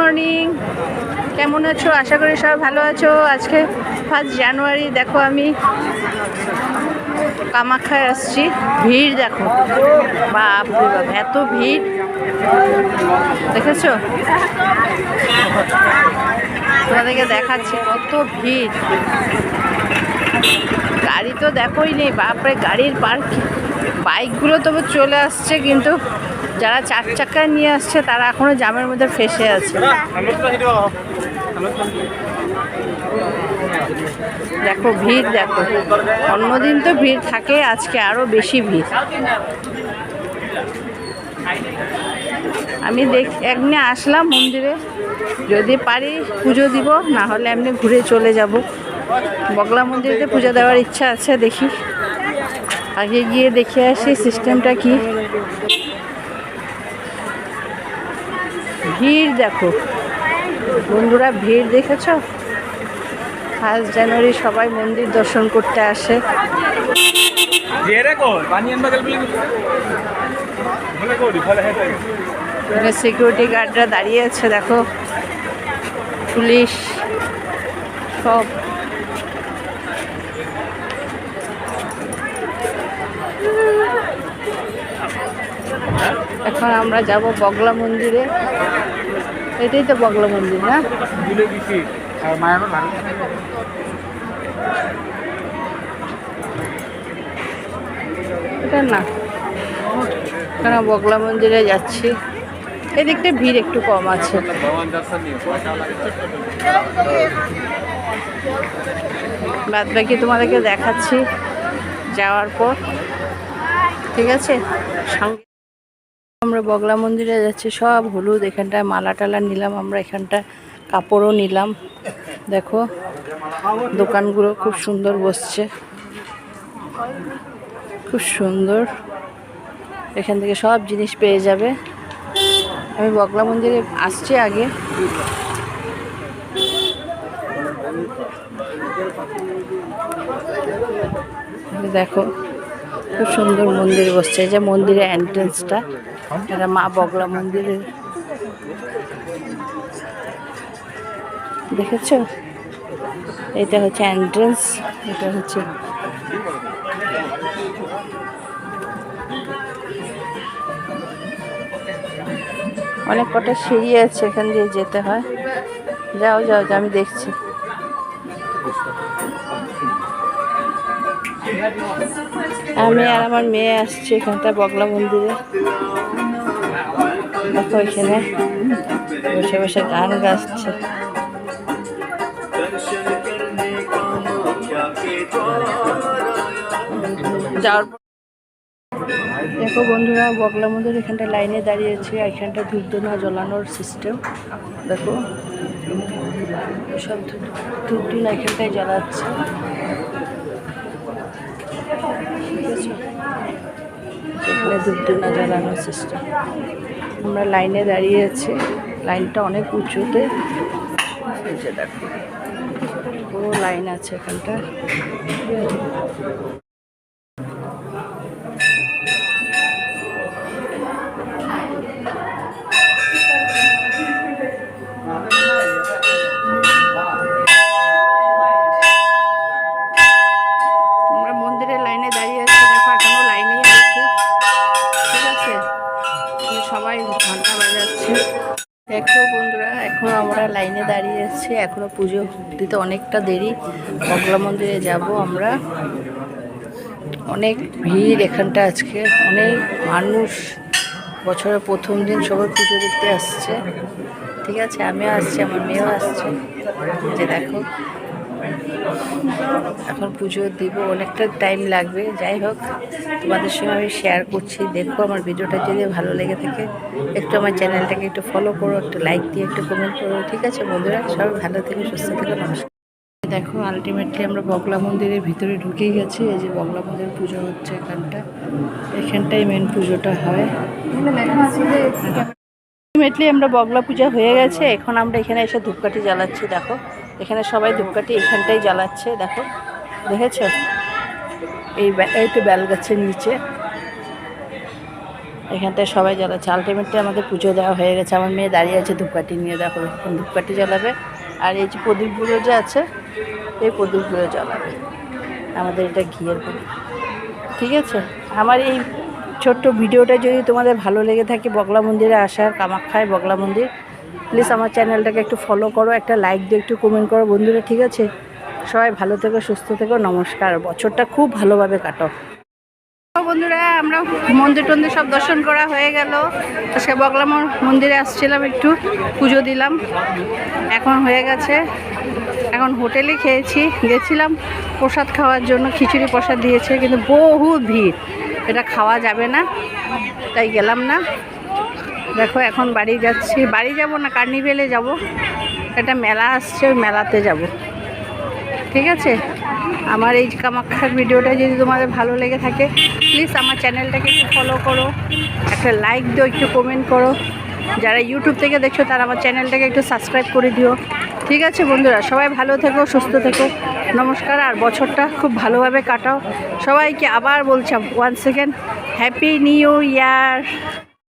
Morning, কেমন আছো? আশা করি সবাই ভালো আছো। আজকে 1 জানুয়ারি। দেখো আমি কামাখ্যায় আসছি। ভিড় দেখো, বাপ রে বাপ, এত ভিড় দেখেছো? তোমাদেরকে দেখাচ্ছি কত ভিড়। গাড়ি তো দেখোই নেই, বাপরে গাড়ির পার্কিং। বাইকগুলো তবু চলে আসছে, কিন্তু যারা 4 চাকায় নিয়ে আসছে তারা এখনো জামের মধ্যে ফেসে আছে। দেখো ভিড় দেখো, অন্যদিন তো ভিড় থাকে, আজকে আরো বেশি ভিড়। আমি একদিনে আসলাম মন্দিরে, যদি পারি পুজো দিব, না হলে এমনি ঘুরে চলে যাব। বগলা মন্দিরেতে পুজো দেওয়ার ইচ্ছা আছে, দেখি আগে গিয়ে দেখে আসি সিস্টেমটা কি। ভিড় দেখো বন্ধুরা, ভিড় দেখেছো? 1 জানুয়ারি সবাই মন্দির দর্শন করতে আসে। সিকিউরিটি গার্ডরা দাঁড়িয়ে আছে, দেখো পুলিশ সব। এখন আমরা যাব বগলা মন্দিরে। এটাই তো বগলা মন্দির না? এটা না, কেন বগলা মন্দিরে যাচ্ছি। এদিকটা ভিড় একটু কম আছে। বাদ বাকি তোমাদেরকে দেখাচ্ছি যাওয়ার পর, ঠিক আছে? আমরা বগলা মন্দিরে যাচ্ছি, সব হলুদ। এখানটায় মালা টালা নিলাম আমরা, এখানটায় কাপড়ও নিলাম। দেখো দোকানগুলো খুব সুন্দর বসছে, খুব সুন্দর। এখান থেকে সব জিনিস পেয়ে যাবে। আমি বগলা মন্দিরে আসছি আগে। দেখো খুব সুন্দর মন্দির বসছে। এই যে মন্দিরের এন্ট্রেন্সটা, এটা মা বগলা মন্দিরের, দেখেছো? এটা হচ্ছে এন্ট্রেন্স, এটা হচ্ছে অনেক কটা সিঁড়ি আছে, এখান দিয়ে যেতে হয়। যাও যাও, আমি দেখছি। আমি আর আমার মেয়ে আসছি এখানটা বগলা মন্দিরে। দেখো এখানে বসে বসে গান গাচ্ছে। যাওয়ার দেখো বন্ধুরা, বগলা মন্দির এখানটা লাইনে দাঁড়িয়েছে। এখানটা ধূপধুনা জ্বালানোর সিস্টেম দেখো, সব ধূপধুনা এখানটায় জ্বালাচ্ছে। এখানে ধূপধুনা জ্বালানোর সিস্টেম। আমরা লাইনে দাঁড়িয়ে আছি, লাইনটা অনেক উঁচুতে। দেখো পুরো লাইন আছে এখানটা। আমরা মন্দিরের লাইনে দাঁড়িয়ে আছি, দেখো এখনো লাইনেই আছে, ঠিক আছে? সবাই ঘন্টা বাজাচ্ছে। দেখো বন্ধুরা, এখন আমরা লাইনে দাঁড়িয়ে আছি, এখনো পুজো দিতে অনেকটা দেরি। বগলা মন্দিরে যাব আমরা। অনেক ভিড় এখানটা আজকে, অনেক মানুষ। বছরের প্রথম দিন সবাই পুজো দেখতে আসছে, ঠিক আছে? আমিও আসছি, আমার মেয়েও আসছে। যে দেখো এখন পুজো দিব, অনেকটা টাইম লাগবে। যাই হোক, তোমাদের সঙ্গে আমি শেয়ার করছি। দেখো আমার ভিডিওটা যদি ভালো লেগে থাকে, একটু আমার চ্যানেলটাকে একটু ফলো করো, একটু লাইক দিয়ে একটু কমেন্ট করো, ঠিক আছে বন্ধুরা? সবাই ভালো থেকে সুস্থ থেকে নমস্কার। দেখো আলটিমেটলি আমরা বগলা মন্দিরের ভিতরে ঢুকেই গেছি। এই যে বগলা মন্দির পুজো হচ্ছে এখানটাই মেন পুজোটা হয়। আলটিমেটলি আমরা বগলা পূজা হয়ে গেছে। এখন আমরা এখানে এসে ধূপকাঠি জ্বালাচ্ছি। দেখো এখানে সবাই ধূপকাঠি এখানটাই জ্বালাচ্ছে। দেখো, দেখেছ? এই তো বেল গাছের নিচে এখানটায় সবাই জ্বালাচ্ছে। আলটিমেটলি আমাদের পুজো দেওয়া হয়ে গেছে। আমার মেয়ে দাঁড়িয়ে আছে ধূপকাঠি নিয়ে, দেখো এখন ধূপকাঠি জ্বালাবে। আর এই যে প্রদীপগুলো যে আছে, এই প্রদীপগুলো জ্বালাবে। আমাদের এটা ঘিয়ের প্রদীপ, ঠিক আছে। আমার এই ছোট্ট ভিডিওটা যদি তোমাদের ভালো লেগে থাকে, বগলা মন্দিরে আসার, কামাখ্যায় বগলা মন্দির, প্লিজ আমার চ্যানেলটাকে একটু ফলো করো, একটা লাইক দিয়ে একটু কমেন্ট করো বন্ধুরা, ঠিক আছে। সবাই ভালো থেকো, সুস্থ থেকো, নমস্কার। বছরটা খুব ভালোভাবে কাটো বন্ধুরা। আমরা মন্দির টন্দির সব দর্শন করা হয়ে গেল। আজকে বগলা মন্দিরে আসছিলাম, একটু পুজো দিলাম, এখন হয়ে গেছে। এখন হোটেলে খেয়েছি, গেছিলাম প্রসাদ খাওয়ার জন্য, খিচুড়ি প্রসাদ দিয়েছে, কিন্তু বহুত ভিড়, এটা খাওয়া যাবে না, তাই গেলাম না। দেখো এখন বাড়ি যাচ্ছি, বাড়ি যাব না, কার্নিভেলে যাব, একটা মেলা আসছে, ওই মেলাতে যাব, ঠিক আছে। আমার এই কামাখ্যার ভিডিওটা যদি তোমাদের ভালো লেগে থাকে, প্লিজ আমার চ্যানেলটাকে একটু ফলো করো, একটা লাইক দিও, একটু কমেন্ট করো। যারা ইউটিউব থেকে দেখছো তারা আমার চ্যানেলটাকে একটু সাবস্ক্রাইব করে দিও, ঠিক আছে বন্ধুরা। সবাই ভালো থেকো, সুস্থ থেকো, নমস্কার। আর বছরটা খুব ভালোভাবে কাটাও। সবাইকে আবার বলছি one second, happy new year.